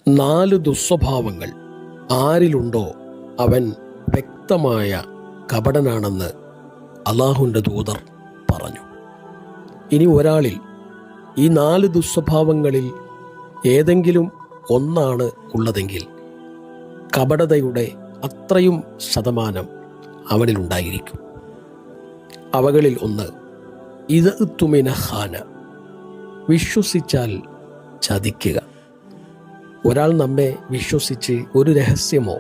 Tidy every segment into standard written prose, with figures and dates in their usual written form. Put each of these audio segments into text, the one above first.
4 ദുസ്വഭാവങ്ങൾ ആരിലുണ്ടോ അവൻ വ്യക്തമായ കപടനാണെന്ന് അള്ളാഹുവിൻ്റെ ദൂതർ പറഞ്ഞു. ഇനി ഒരാളിൽ ഈ 4 ദുസ്വഭാവങ്ങളിൽ ഏതെങ്കിലും ഒന്നാണ് ഉള്ളതെങ്കിൽ കപടതയുടെ അത്രയും ശതമാനം അവനിലുണ്ടായിരിക്കും. അവകളിൽ ഒന്ന് ഇത് തുമിനഹാന, വിശ്വസിച്ചാൽ ചതിക്കുക. ഒരാൾ നമ്മെ വിശ്വസിച്ച് ഒരു രഹസ്യമോ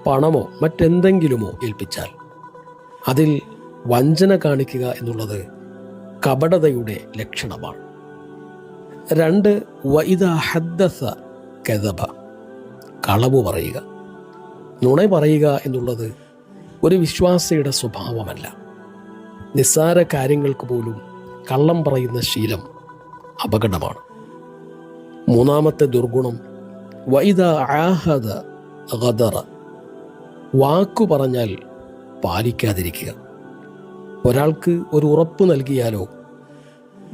പണമോ മറ്റെന്തെങ്കിലുമോ ഏൽപ്പിച്ചാൽ അതിൽ വഞ്ചന കാണിക്കുക എന്നുള്ളത് കപടതയുടെ ലക്ഷണമാണ്. 2 വഇദ ഹദ്ദസ കദബ, കളവ് പറയുക. നുണ പറയുക എന്നുള്ളത് ഒരു വിശ്വാസിയുടെ സ്വഭാവമല്ല. നിസ്സാര കാര്യങ്ങൾക്ക് പോലും കള്ളം പറയുന്ന ശീലം അപകടമാണ്. 3-ാമത്തെ ദുർഗുണം വഇദ ആഹദ ഗദറ, വാക്കു പറഞ്ഞാൽ പാലിക്കാതിരിക്കുക. ഒരാൾക്ക് ഒരു ഉറപ്പ് നൽകിയാലോ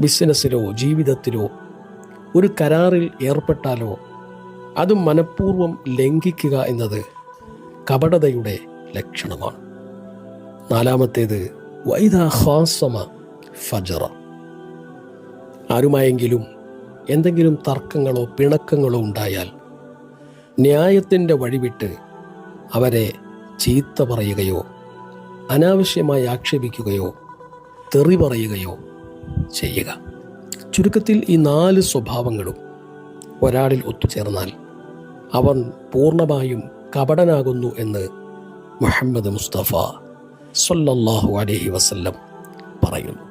ബിസിനസ്സിലോ ജീവിതത്തിലോ ഒരു കരാറിൽ ഏർപ്പെട്ടാലോ അത് മനഃപൂർവ്വം ലംഘിക്കുക എന്നത് കപടതയുടെ ലക്ഷണമാണ്. 4-ാമത്തേത് വൈദ ഖാസമ ഫജറ, ആരുമായെങ്കിലും എന്തെങ്കിലും തർക്കങ്ങളോ പിണക്കങ്ങളോ ഉണ്ടായാൽ ന്യായത്തിൻ്റെ വഴിവിട്ട് അവരെ ചീത്ത പറയുകയോ അനാവശ്യമായി ആക്ഷേപിക്കുകയോ തെറി പറയുകയോ ചെയ്യുക. ചുരുക്കത്തിൽ ഈ 4 സ്വഭാവങ്ങളും ഒരാളിൽ ഒത്തുചേർന്നാൽ അവൻ പൂർണ്ണമായും കപടനാകുന്നു എന്ന് മുഹമ്മദ് മുസ്തഫ സ്വല്ലല്ലാഹു അലൈഹി വസല്ലം പറയുന്നു.